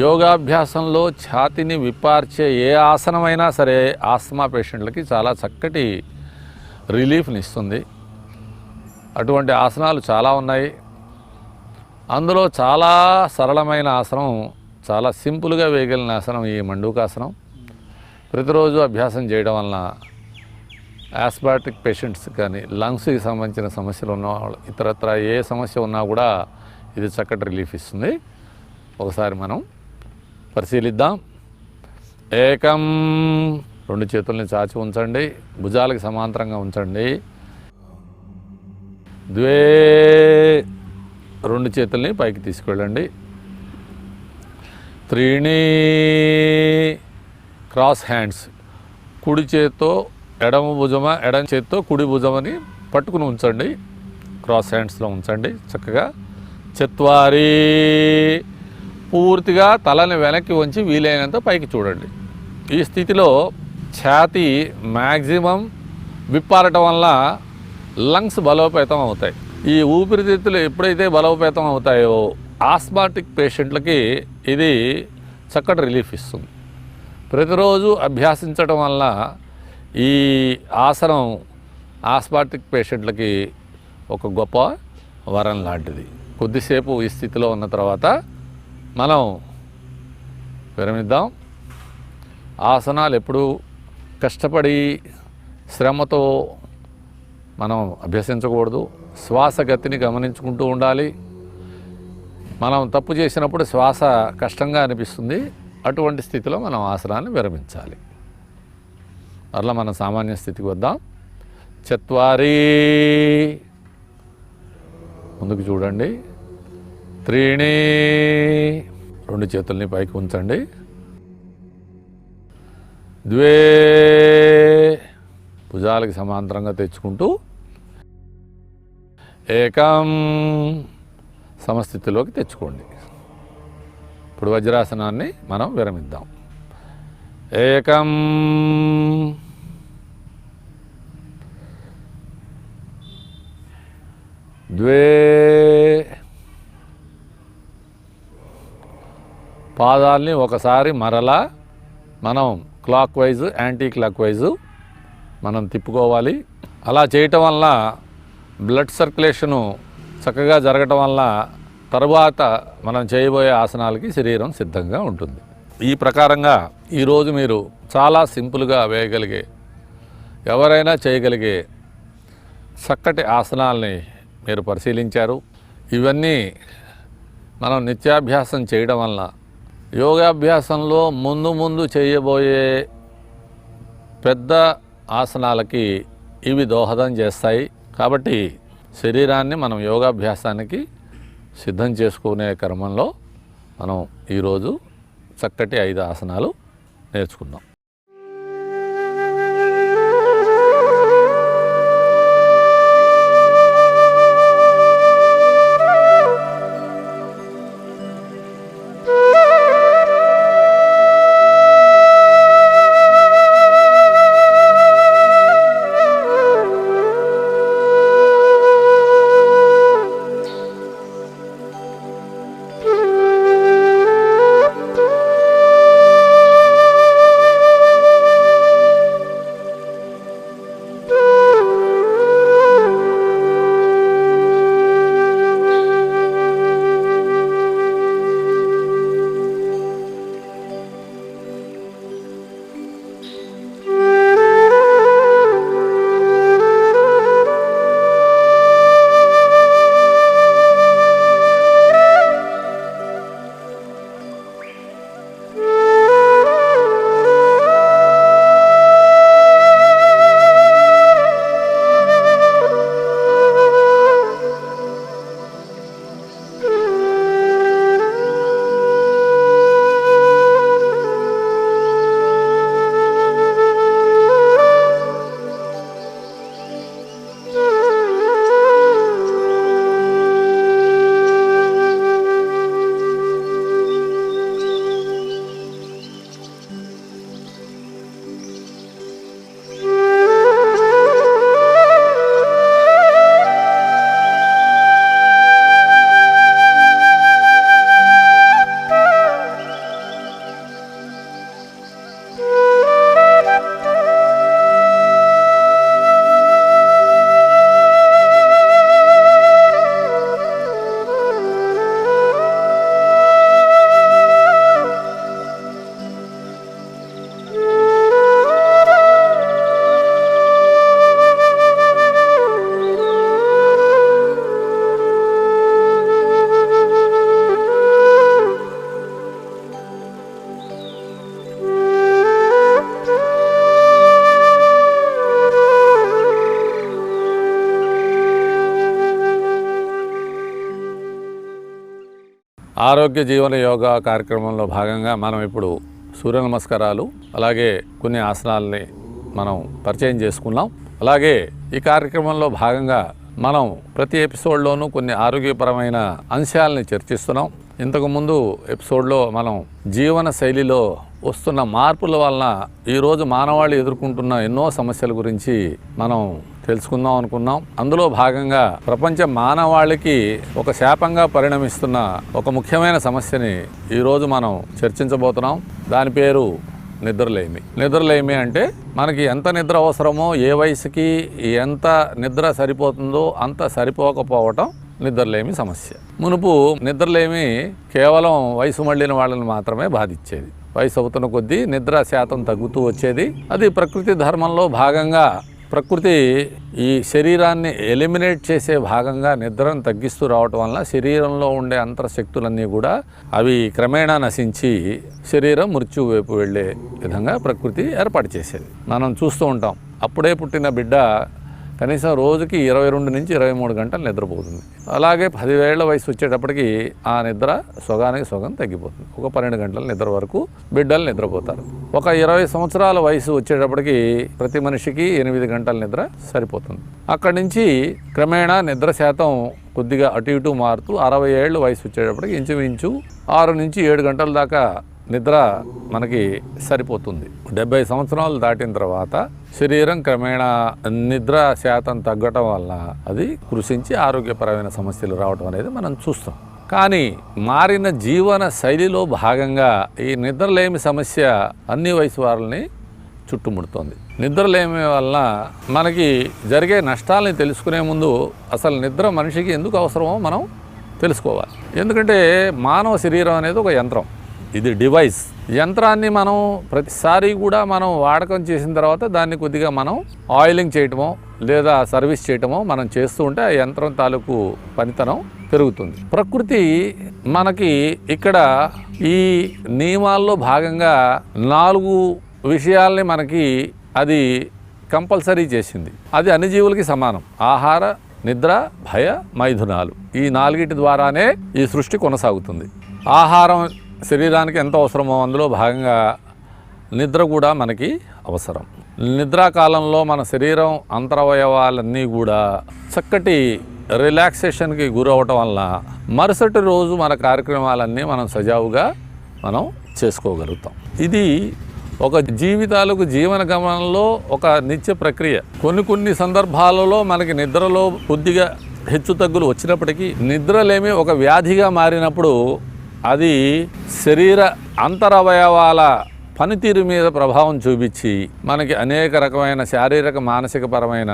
యోగాభ్యాసంలో ఛాతీని విప్పార్చే ఏ ఆసనమైనా సరే ఆస్మా పేషెంట్లకి చాలా చక్కటి రిలీఫ్ని ఇస్తుంది. అటువంటి ఆసనాలు చాలా ఉన్నాయి. అందులో చాలా సరళమైన ఆసనం, చాలా సింపుల్గా వేయగలిగిన ఆసనం ఈ మండూకాసనం. ప్రతిరోజు అభ్యాసం చేయడం వలన యాస్మాటిక్ పేషెంట్స్ కానీ, లంగ్స్కి సంబంధించిన సమస్యలు ఉన్న వాళ్ళు, ఇతరత్ర ఏ సమస్య ఉన్నా కూడా ఇది చక్కటి రిలీఫ్ ఇస్తుంది. ఒకసారి మనం పరిశీలిద్దాం. ఏకం, 2 చేతుల్ని చాచి ఉంచండి, భుజాలకు సమాంతరంగా ఉంచండి. ద్వే, 2 చేతుల్ని పైకి తీసుకెళ్ళండి. త్రీణి, క్రాస్ హ్యాండ్స్, కుడి చేత్తో ఎడమ చేత్తో కుడి భుజమని పట్టుకుని ఉంచండి, క్రాస్ హ్యాండ్స్లో ఉంచండి చక్కగా. చత్వారి, పూర్తిగా తలని వెనక్కి వంచి వీలైనంత పైకి చూడండి. ఈ స్థితిలో ఛాతీ మ్యాక్సిమం విప్పారటం వల్ల లంగ్స్ బలోపేతం అవుతాయి. ఈ ఊపిరితిత్తులు ఎప్పుడైతే బలోపేతం అవుతాయో ఆస్మాటిక్ పేషెంట్లకి ఇది చక్కటి రిలీఫ్ ఇస్తుంది. ప్రతిరోజు అభ్యాసించడం వల్ల ఈ ఆసనం ఆస్మాటిక్ పేషెంట్లకి ఒక గొప్ప వరం లాంటిది. కొద్దిసేపు ఈ స్థితిలో ఉన్న తర్వాత మనం విరమిద్దాం. ఆసనాలు ఎప్పుడూ కష్టపడి శ్రమతో మనం అభ్యసించకూడదు. శ్వాస గతిని గమనించుకుంటూ ఉండాలి. మనం తప్పు చేసినప్పుడు శ్వాస కష్టంగా అనిపిస్తుంది. అటువంటి స్థితిలో మనం ఆసనాన్ని విరమించాలి. అట్లా మనం సామాన్య స్థితికి వద్దాం. చత్వారి, ముందుకు చూడండి. త్రీణి, 2 చేతుల్ని పైకి ఉంచండి. ద్వే, భుజాలకి సమాంతరంగా తెచ్చుకుంటూ ఏకం, సమస్థితిలోకి తెచ్చుకోండి. ఇప్పుడు వజ్రాసనాన్ని మనం విరమిద్దాం. ఏకం, ద్వే, పాదాల్ని ఒకసారి మరలా మనం clock wise anti clock wise మనం తిప్పుకోవాలి. అలా చేయటం వల్ల బ్లడ్ సర్క్యులేషను చక్కగా జరగటం వల్ల తరువాత మనం చేయబోయే ఆసనాలకి శరీరం సిద్ధంగా ఉంటుంది. ఈ ప్రకారంగా ఈరోజు మీరు చాలా సింపుల్గా వేయగలిగే, ఎవరైనా చేయగలిగే చక్కటి ఆసనాల్ని మీరు పరిశీలించారు. ఇవన్నీ మనం నిత్యాభ్యాసం చేయడం వల్ల యోగాభ్యాసంలో ముందు చేయబోయే పెద్ద ఆసనాలకి ఇవి దోహదం చేస్తాయి. కాబట్టి శరీరాన్ని మనం యోగాభ్యాసానికి సిద్ధం చేసుకునే క్రమంలో మనం ఈరోజు చక్కటి 5 ఆసనాలు నేర్చుకుందాం. ఆరోగ్య జీవన యోగా కార్యక్రమంలో భాగంగా మనం ఇప్పుడు సూర్య నమస్కారాలు అలాగే కొన్ని ఆసనాలని మనం పరిచయం చేసుకున్నాం. అలాగే ఈ కార్యక్రమంలో భాగంగా మనం ప్రతి ఎపిసోడ్లోనూ కొన్ని ఆరోగ్యపరమైన అంశాలని చర్చిస్తున్నాం. ఇంతకుముందు ఎపిసోడ్లో మనం జీవన శైలిలో వస్తున్న మార్పుల వలన ఈరోజు మానవాళి ఎదుర్కొంటున్న ఎన్నో సమస్యల గురించి మనం తెలుసుకుందాం అనుకున్నాం. అందులో భాగంగా ప్రపంచ మానవాళికి ఒక శాపంగా పరిణమిస్తున్న ఒక ముఖ్యమైన సమస్యని ఈరోజు మనం చర్చించబోతున్నాం. దాని పేరు నిద్రలేమి. నిద్రలేమి అంటే మనకి ఎంత నిద్ర అవసరమో, ఏ వయసుకి ఎంత నిద్ర సరిపోతుందో అంత సరిపోకపోవటం నిద్రలేమి సమస్య. మునుపు నిద్రలేమి కేవలం వయసు మళ్ళిన వాళ్ళని మాత్రమే బాధించేది. వయసు అవుతున్న కొద్దీ నిద్ర శాతం తగ్గుతూ వచ్చేది. అది ప్రకృతి ధర్మంలో భాగంగా ప్రకృతి ఈ శరీరాన్ని ఎలిమినేట్ చేసే భాగంగా నిద్రను తగ్గిస్తూ రావటం వలన శరీరంలో ఉండే అంతర్శక్తులన్నీ కూడా అవి క్రమేణా నశించి శరీరం మృత్యు వైపు వెళ్ళే విధంగా ప్రకృతి ఏర్పాటు చేసేది. మనం చూస్తూ ఉంటాం, అప్పుడే పుట్టిన బిడ్డ కనీసం రోజుకి 22 నుంచి 23 గంటలు నిద్రపోతుంది. అలాగే 10 ఏళ్ల వయసు వచ్చేటప్పటికి ఆ నిద్ర సగానికి సగం తగ్గిపోతుంది. ఒక 12 గంటల నిద్ర వరకు బిడ్డలు నిద్రపోతారు. ఒక 20 సంవత్సరాల వయసు వచ్చేటప్పటికి ప్రతి మనిషికి 8 గంటల నిద్ర సరిపోతుంది. అక్కడి నుంచి క్రమేణా నిద్ర శాతం కొద్దిగా అటు ఇటు మారుతూ 60 ఏళ్ళు వయసు వచ్చేటప్పటికి ఇంచుమించు 6 నుంచి 7 గంటల దాకా నిద్ర మనకి సరిపోతుంది. 70 సంవత్సరాలు దాటిన తర్వాత శరీరం క్రమేణా నిద్ర శాతం తగ్గటం వల్ల అది కృషించి ఆరోగ్యపరమైన సమస్యలు రావడం అనేది మనం చూస్తాం. కానీ మారిన జీవన శైలిలో భాగంగా ఈ నిద్రలేమి సమస్య అన్ని వయసు వారిని చుట్టుముడుతోంది. నిద్రలేమి వలన మనకి జరిగే నష్టాలని తెలుసుకునే ముందు అసలు నిద్ర మనిషికి ఎందుకు అవసరమో మనం తెలుసుకోవాలి. ఎందుకంటే మానవ శరీరం అనేది ఒక యంత్రం, ఇది డివైస్. యంత్రాన్ని మనం ప్రతిసారి కూడా మనం వాడకం చేసిన తర్వాత దాన్ని కొద్దిగా మనం ఆయిలింగ్ చేయటమో లేదా సర్వీస్ చేయటమో మనం చేస్తూ ఉంటే ఆ యంత్రం తాలూకు పనితనం పెరుగుతుంది. ప్రకృతి మనకి ఇక్కడ ఈ నియమాల్లో భాగంగా 4 విషయాల్ని మనకి అది కంపల్సరీ చేసింది. అది అన్ని జీవులకి సమానం. ఆహార, నిద్ర, భయ, మైథునాలు. ఈ 4 ద్వారానే ఈ సృష్టి కొనసాగుతుంది. ఆహారం శరీరానికి ఎంత అవసరమో అందులో భాగంగా నిద్ర కూడా మనకి అవసరం. నిద్రాకాలంలో మన శరీరం అంతరవయవాలన్నీ కూడా చక్కటి రిలాక్సేషన్కి గురవటం వల్ల మరుసటి రోజు మన కార్యక్రమాలన్నీ మనం సజావుగా మనం చేసుకోగలుగుతాం. ఇది ఒక జీవితాలకు జీవన గమనంలో ఒక నిత్య ప్రక్రియ. కొన్ని సందర్భాలలో మనకి నిద్రలో కొద్దిగా హెచ్చు తగ్గులు వచ్చినప్పటికీ నిద్రలేమి ఒక వ్యాధిగా మారినప్పుడు అది శరీర అంతరవయవాల పనితీరు మీద ప్రభావం చూపించి మనకి అనేక రకమైన శారీరక మానసిక పరమైన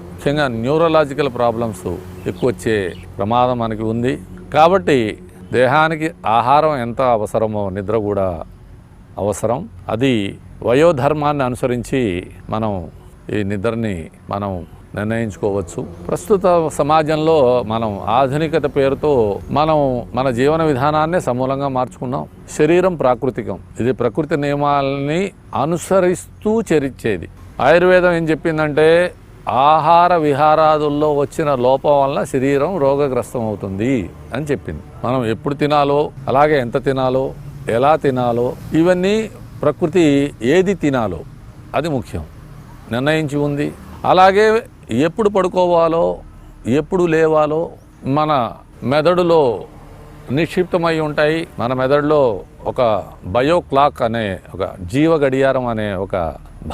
ముఖ్యంగా న్యూరలాజికల్ ప్రాబ్లమ్స్ ఎక్కువ వచ్చే ప్రమాదం మనకి ఉంది. కాబట్టి దేహానికి ఆహారం ఎంత అవసరమో నిద్ర కూడా అవసరం. అది వయోధర్మాన్ని అనుసరించి మనం ఈ నిద్రని మనం నిర్ణయించుకోవచ్చు. ప్రస్తుత సమాజంలో మనం ఆధునికత పేరుతో మనం మన జీవన విధానాన్ని సమూలంగా మార్చుకున్నాం. శరీరం ప్రాకృతికం, ఇది ప్రకృతి నియమాలని అనుసరిస్తూ చరించేది. ఆయుర్వేదం ఏం చెప్పిందంటే ఆహార విహారాదుల్లో వచ్చిన లోపం వల్ల శరీరం రోగగ్రస్తం అవుతుంది అని చెప్పింది. మనం ఎప్పుడు తినాలో, అలాగే ఎంత తినాలో, ఎలా తినాలో, ఇవన్నీ ప్రకృతి ఏది తినాలో అది ముఖ్యం నిర్ణయించి ఉంది. అలాగే ఎప్పుడు పడుకోవాలో, ఎప్పుడు లేవాలో మన మెదడులో నిక్షిప్తమై ఉంటాయి. మన మెదడులో ఒక బయో క్లాక్ అనే ఒక జీవ గడియారం అనే ఒక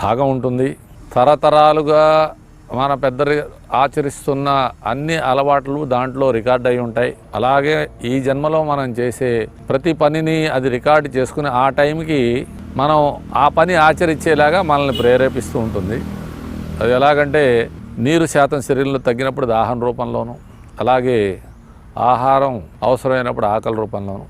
భాగం ఉంటుంది. తరతరాలుగా మన పెద్దలు ఆచరిస్తున్న అన్ని అలవాట్లు దాంట్లో రికార్డ్ అయి ఉంటాయి. అలాగే ఈ జన్మలో మనం చేసే ప్రతి పనిని అది రికార్డు చేసుకుని ఆ టైంకి మనం ఆ పని ఆచరించేలాగా మనల్ని ప్రేరేపిస్తూ ఉంటుంది. అది ఎలాగంటే నీరు శాతం శరీరంలో తగ్గినప్పుడు దాహం రూపంలోను, అలాగే ఆహారం అవసరమైనప్పుడు ఆకలి రూపంలోను,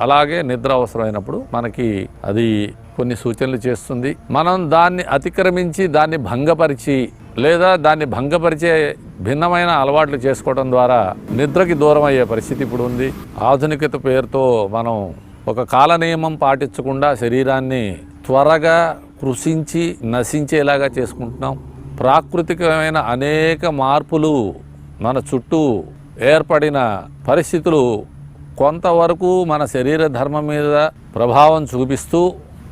అలాగే నిద్ర అవసరమైనప్పుడు మనకి అది కొన్ని సూచనలు చేస్తుంది. మనం దాన్ని అతిక్రమించి దాన్ని భంగపరిచి లేదా దాన్ని భంగపరిచే భిన్నమైన అలవాట్లు చేసుకోవడం ద్వారా నిద్రకి దూరం అయ్యే పరిస్థితి ఇప్పుడు ఉంది. ఆధునికత పేరుతో మనం ఒక కాల నియమం పాటించకుండా శరీరాన్ని త్వరగా కృషించి నశించేలాగా చేసుకుంటున్నాం. ప్రాకృతికమైన అనేక మార్పులు మన చుట్టూ ఏర్పడిన పరిస్థితులు కొంతవరకు మన శరీర ధర్మం మీద ప్రభావం చూపిస్తూ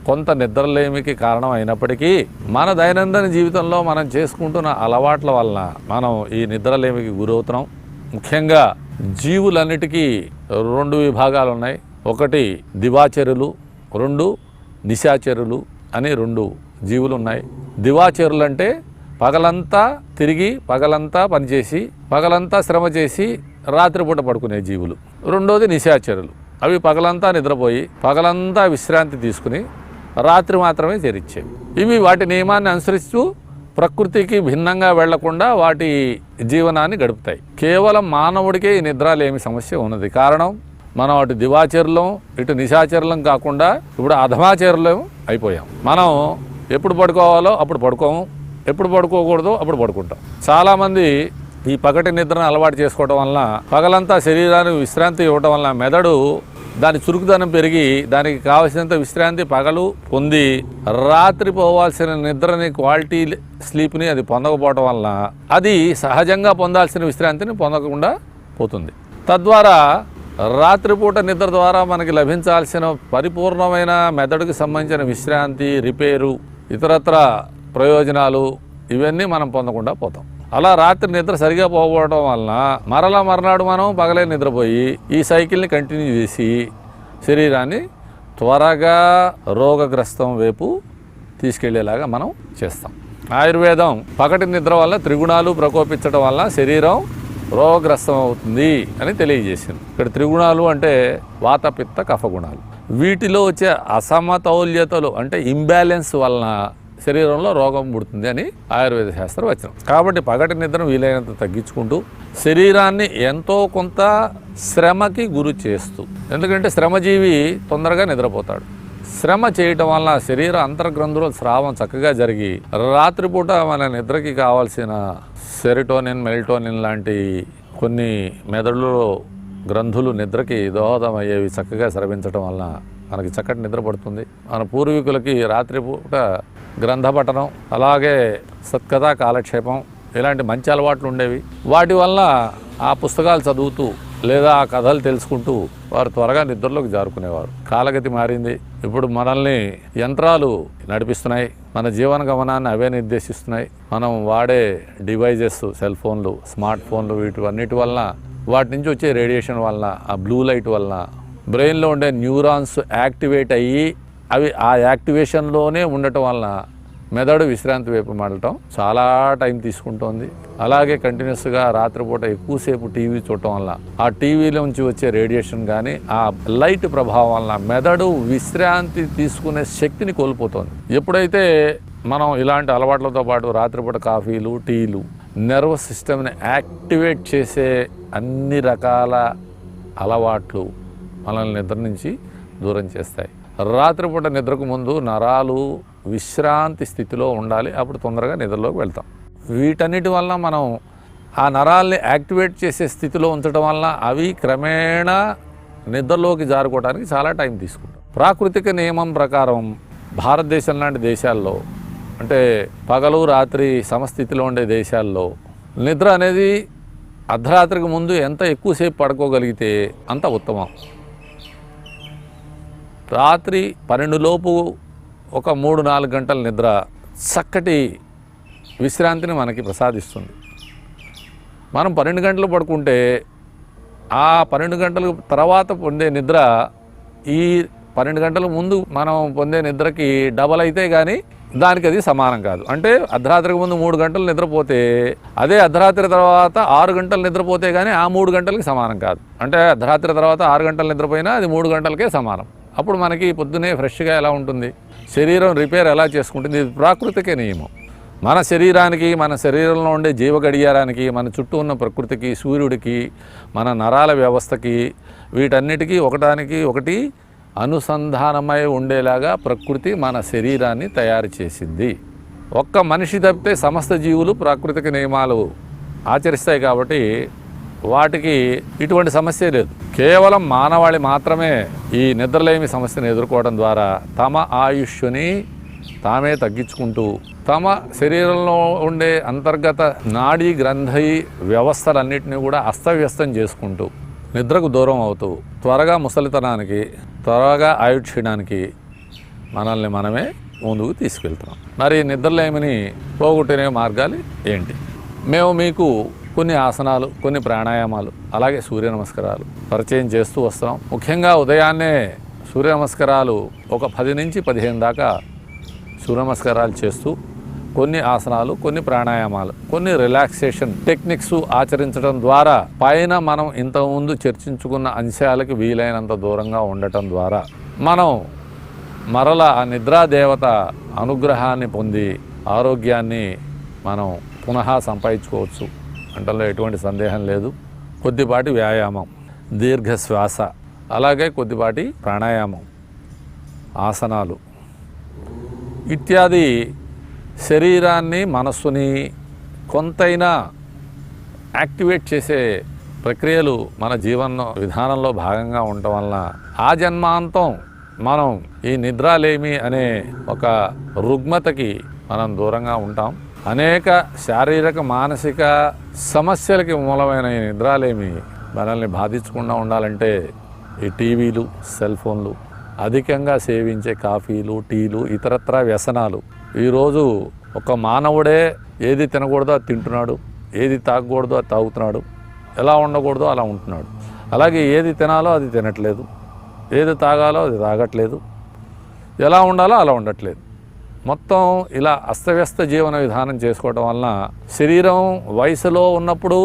కొంత నిద్రలేమికి కారణం అయినప్పటికీ మన దైనందిన జీవితంలో మనం చేసుకుంటున్న అలవాట్ల వలన మనం ఈ నిద్రలేమికి గురవుతున్నాం. ముఖ్యంగా జీవులన్నిటికీ 2 విభాగాలు ఉన్నాయి. ఒకటి దివాచరులు, 2 నిశాచరులు అని 2 జీవులు ఉన్నాయి. దివాచరులు అంటే పగలంతా తిరిగి పగలంతా పనిచేసి పగలంతా శ్రమ చేసి రాత్రిపూట పడుకునే జీవులు. రెండోది నిశాచరులు. అవి పగలంతా నిద్రపోయి పగలంతా విశ్రాంతి తీసుకుని రాత్రి మాత్రమే చేరిచ్చేవి. ఇవి వాటి నియమాన్ని అనుసరిస్తూ ప్రకృతికి భిన్నంగా వెళ్లకుండా వాటి జీవనాన్ని గడుపుతాయి. కేవలం మానవుడికే ఈ నిద్రలేమి సమస్య ఉన్నది. కారణం మనం అటు దివాచరులం ఇటు నిశాచరులం కాకుండా ఇప్పుడు అధమాచరులం అయిపోయాం. మనం ఎప్పుడు పడుకోవాలో అప్పుడు పడుకోము, ఎప్పుడు పడుకోకూడదో అప్పుడు పడుకుంటాం. చాలామంది ఈ పగటి నిద్రను అలవాటు చేసుకోవడం వలన పగలంతా శరీరానికి విశ్రాంతి ఇవ్వడం వలన మెదడు దాని చురుకుదనం పెరిగి దానికి కావలసినంత విశ్రాంతి పగలు పొంది రాత్రి పోవాల్సిన నిద్రని క్వాలిటీ స్లీప్ని అది పొందకపోవడం వలన అది సహజంగా పొందాల్సిన విశ్రాంతిని పొందకుండా పోతుంది. తద్వారా రాత్రిపూట నిద్ర ద్వారా మనకి లభించాల్సిన పరిపూర్ణమైన మెదడుకు సంబంధించిన విశ్రాంతి, రిపేరు, ఇతరత్ర ప్రయోజనాలు ఇవన్నీ మనం పొందకుండా పోతాం. అలా రాత్రి నిద్ర సరిగా పోకపోవడం వలన మర్నాడు మనం పగలే నిద్రపోయి ఈ సైకిల్ని కంటిన్యూ చేసి శరీరాన్ని త్వరగా రోగగ్రస్తం వైపు తీసుకెళ్లేలాగా మనం చేస్తాం. ఆయుర్వేదం పగటి నిద్ర వల్ల త్రిగుణాలు ప్రకోపించడం వల్ల శరీరం రోగగ్రస్తం అవుతుంది అని తెలియజేసింది. ఇక్కడ త్రిగుణాలు అంటే వాత, పిత్త, కఫ గుణాలు. వీటిలో వచ్చే అసమతౌల్యతలు అంటే ఇంబ్యాలెన్స్ వలన శరీరంలో రోగం పుడుతుంది అని ఆయుర్వేద శాస్త్రం వచనం. కాబట్టి పగటి నిద్రను వీలైనంత తగ్గించుకుంటూ శరీరాన్ని ఎంతో కొంత శ్రమకి గురి చేస్తూ, ఎందుకంటే శ్రమజీవి తొందరగా నిద్రపోతాడు. శ్రమ చేయటం వల్ల శరీర అంతర్గ్రంథుల స్రావం చక్కగా జరిగి రాత్రిపూట మన నిద్రకి కావాల్సిన సెరిటోనిన్, మెలటోనిన్ లాంటి కొన్ని మెదడులో గ్రంథులు నిద్రకి దోహదం అయ్యేవి చక్కగా స్రవించడం వల్ల మనకి చక్కటి నిద్ర పడుతుంది. మన పూర్వీకులకి రాత్రిపూట గ్రంథ పఠనం, అలాగే సత్కథా కాలక్షేపం ఇలాంటి మంచి అలవాట్లు ఉండేవి. వాటి వల్ల ఆ పుస్తకాలు చదువుతూ లేదా ఆ కథలు తెలుసుకుంటూ వారు త్వరగా నిద్రలోకి జారుకునేవారు. కాలగతి మారింది. ఇప్పుడు మనల్ని యంత్రాలు నడిపిస్తున్నాయి, మన జీవన గమనాన్ని అవే నిర్దేశిస్తున్నాయి. మనం వాడే డివైజెస్, సెల్ ఫోన్లు, స్మార్ట్ ఫోన్లు, వీటన్నిటి వలన వాటి నుంచి వచ్చే రేడియేషన్ వలన, ఆ బ్లూ లైట్ వలన బ్రెయిన్లో ఉండే న్యూరాన్స్ యాక్టివేట్ అయ్యి అవి ఆ యాక్టివేషన్లోనే ఉండటం వలన మెదడు విశ్రాంతి వైపు మళ్ళటం చాలా టైం తీసుకుంటోంది. అలాగే కంటిన్యూస్గా రాత్రిపూట ఎక్కువసేపు టీవీ చూడటం వల్ల ఆ టీవీలోంచి వచ్చే రేడియేషన్ కానీ ఆ లైట్ ప్రభావం వలన మెదడు విశ్రాంతి తీసుకునే శక్తిని కోల్పోతుంది. ఎప్పుడైతే మనం ఇలాంటి అలవాట్లతో పాటు రాత్రిపూట కాఫీలు, టీలు నర్వస్ సిస్టమ్ని యాక్టివేట్ చేసే అన్ని రకాల అలవాట్లు మనల్ని నిద్ర నుంచి దూరం చేస్తాయి. రాత్రిపూట నిద్రకు ముందు నరాలు విశ్రాంతి స్థితిలో ఉండాలి, అప్పుడు తొందరగా నిద్రలోకి వెళ్తాం. వీటన్నిటి వల్ల మనం ఆ నరాల్ని యాక్టివేట్ చేసే స్థితిలో ఉంచడం వల్ల అవి క్రమేణా నిద్రలోకి జారుకోవడానికి చాలా టైం తీసుకుంటాం. ప్రాకృతిక నియమం ప్రకారం భారతదేశం లాంటి దేశాల్లో, అంటే పగలు రాత్రి సమస్థితిలో ఉండే దేశాల్లో నిద్ర అనేది అర్ధరాత్రికి ముందు ఎంత ఎక్కువసేపు పడుకోగలిగితే అంత ఉత్తమం. రాత్రి 12 లోపు ఒక 3-4 గంటల నిద్ర చక్కటి విశ్రాంతిని మనకి ప్రసాదిస్తుంది. మనం 12 గంటలు పడుకుంటే ఆ 12 గంటల తర్వాత పొందే నిద్ర ఈ 12 గంటల ముందు మనం పొందే నిద్రకి డబల్ అయితే కానీ దానికి అది సమానం కాదు. అంటే అర్ధరాత్రికి ముందు 3 గంటలు నిద్రపోతే అదే అర్ధరాత్రి తర్వాత 6 గంటలు నిద్రపోతే కానీ ఆ 3 గంటలకి సమానం కాదు. అంటే అర్ధరాత్రి తర్వాత 6 గంటలు నిద్రపోయినా అది 3 గంటలకే సమానం. అప్పుడు మనకి పొద్దునే ఫ్రెష్గా ఎలా ఉంటుంది, శరీరం రిపేర్ ఎలా చేసుకుంటుంది. ఇది ప్రాకృతిక నియమం. మన శరీరానికి, మన శరీరంలో ఉండే జీవ గడియారానికి, మన చుట్టూ ఉన్న ప్రకృతికి, సూర్యుడికి, మన నరాల వ్యవస్థకి, వీటన్నిటికీ ఒకటానికి ఒకటి అనుసంధానమై ఉండేలాగా ప్రకృతి మన శరీరాన్ని తయారు చేసింది. ఒక్క మనిషి తప్పితే సమస్త జీవులు ప్రాకృతిక నియమాలు ఆచరిస్తాయి. కాబట్టి వాటికి ఇటువంటి సమస్య లేదు. కేవలం మానవాళి మాత్రమే ఈ నిద్రలేమి సమస్యను ఎదుర్కోవడం ద్వారా తమ ఆయుష్ని తామే తగ్గించుకుంటూ తమ శరీరంలో ఉండే అంతర్గత నాడీ గ్రంథి వ్యవస్థలన్నింటినీ కూడా అస్తవ్యస్తం చేసుకుంటూ నిద్రకు దూరం అవుతూ త్వరగా ముసలితనానికి, త్వరగా ఆయుష్యడానికి మనల్ని మనమే ముందుకు తీసుకెళ్తున్నాం. మరి నిద్రలేమిని పోగొట్టిన మార్గాలు ఏంటి? మేము మీకు కొన్ని ఆసనాలు, కొన్ని ప్రాణాయామాలు, అలాగే సూర్య నమస్కారాలు పరిచయం చేస్తూ వస్తున్నాం. ముఖ్యంగా ఉదయాన్నే సూర్య నమస్కారాలు ఒక 10 నుంచి 15 దాకా సూర్య నమస్కారాలు చేస్తూ కొన్ని ఆసనాలు, కొన్ని ప్రాణాయామాలు, కొన్ని రిలాక్సేషన్ టెక్నిక్స్ ఆచరించడం ద్వారా పైన మనం ఇంతకుముందు చర్చించుకున్న అంశాలకి వీలైనంత దూరంగా ఉండటం ద్వారా మనం మరల ఆ నిద్రాదేవత అనుగ్రహాన్ని పొంది ఆరోగ్యాన్ని మనం పునః సంపాదించుకోవచ్చు అంటలో ఎటువంటి సందేహం లేదు. కొద్దిపాటి వ్యాయామం, దీర్ఘ శ్వాస, అలాగే కొద్దిపాటి ప్రాణాయామం, ఆసనాలు ఇత్యాది శరీరాన్ని, మనస్సుని కొంతైనా యాక్టివేట్ చేసే ప్రక్రియలు మన జీవన విధానంలో భాగంగా ఉండటం వలన ఆ జన్మాంతం మనం ఈ నిద్రలేమి అనే ఒక రుగ్మతకి మనం దూరంగా ఉంటాం. అనేక శారీరక, మానసిక సమస్యలకి మూలమైన ఈ నిద్రలేమి మనల్ని బాధించకుండా ఉండాలంటే ఈ టీవీలు, సెల్ ఫోన్లు, అధికంగా సేవించే కాఫీలు, టీలు, ఇతరత్రా వ్యసనాలు. ఈరోజు ఒక మానవుడే ఏది తినకూడదో అది తింటున్నాడు, ఏది తాగకూడదో అది తాగుతున్నాడు, ఎలా ఉండకూడదో అలా ఉంటున్నాడు. అలాగే ఏది తినాలో అది తినట్లేదు, ఏది తాగాలో అది తాగట్లేదు, ఎలా ఉండాలో అలా ఉండట్లేదు. మొత్తం ఇలా అస్తవ్యస్త జీవన విధానం చేసుకోవడం వలన శరీరం వయసులో ఉన్నప్పుడు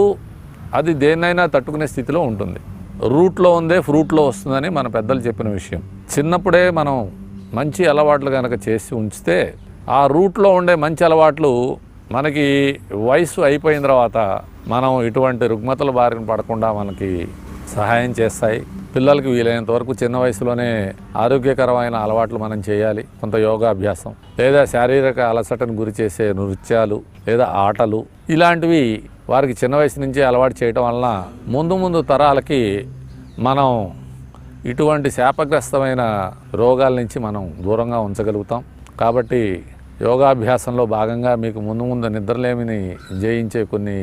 అది దేన్నైనా తట్టుకునే స్థితిలో ఉంటుంది. రూట్లో ఉందే ఫ్రూట్లో వస్తుందని మన పెద్దలు చెప్పిన విషయం. చిన్నప్పుడే మనం మంచి అలవాట్లు కనుక చేసి ఉంచితే ఆ రూట్లో ఉండే మంచి అలవాట్లు మనకి వయసు అయిపోయిన తర్వాత మనం ఇటువంటి రుగ్మతల బారిన పడకుండా మనకి సహాయం చేస్తాయి. పిల్లలకి వీలైనంత వరకు చిన్న వయసులోనే ఆరోగ్యకరమైన అలవాట్లు మనం చేయాలి. కొంత యోగాభ్యాసం లేదా శారీరక అలసటను గురి చేసే నృత్యాలు లేదా ఆటలు ఇలాంటివి వారికి చిన్న వయసు నుంచే అలవాటు చేయటం వలన ముందు తరాలకి మనం ఇటువంటి శాపగ్రస్తమైన రోగాల నుంచి మనం దూరంగా ఉంచగలుగుతాం. కాబట్టి యోగాభ్యాసంలో భాగంగా మీకు ముందు నిద్రలేమిని జయించే కొన్ని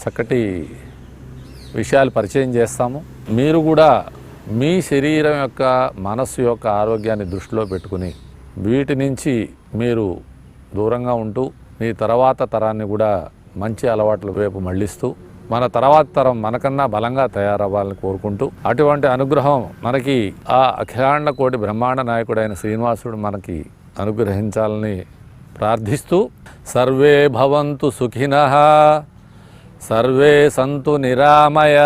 చక్కటి విషయాలు పరిచయం చేస్తాము. మీరు కూడా మీ శరీరం యొక్క, మనస్సు యొక్క ఆరోగ్యాన్ని దృష్టిలో పెట్టుకుని వీటి నుంచి మీరు దూరంగా ఉంటూ మీ తర్వాత తరాన్ని కూడా మంచి అలవాట్ల వైపు మళ్ళిస్తూ మన తర్వాత తరం మనకన్నా బలంగా తయారవ్వాలని కోరుకుంటూ అటువంటి అనుగ్రహం మనకి ఆ అఖిలాండ కోటి బ్రహ్మాండ నాయకుడైన శ్రీనివాసుడు మనకి అనుగ్రహించాలని ప్రార్థిస్తూ సర్వే భవంతు సుఖినః, సర్వే సంతు నిరామయ,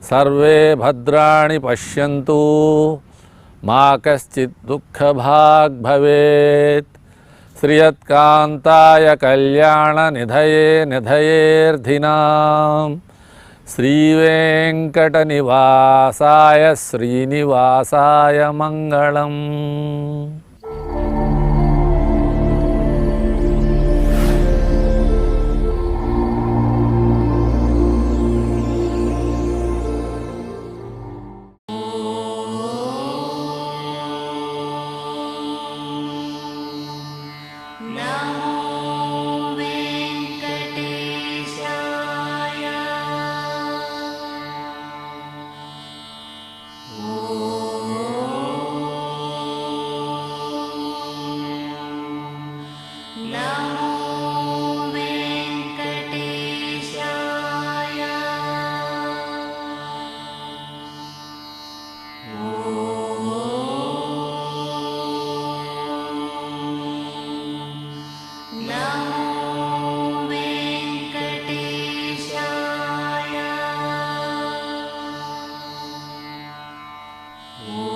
సర్వే భద్రాణి పశ్యంతు, మా కశ్చిత్ దుఃఖభాగ్ భవేత్. శ్రియత్కాంతాయ కళ్యాణ నిధయే నిధయేర్థినాం, శ్రీవేంకట నివాసాయ శ్రీనివాసాయ మంగళం. Oh.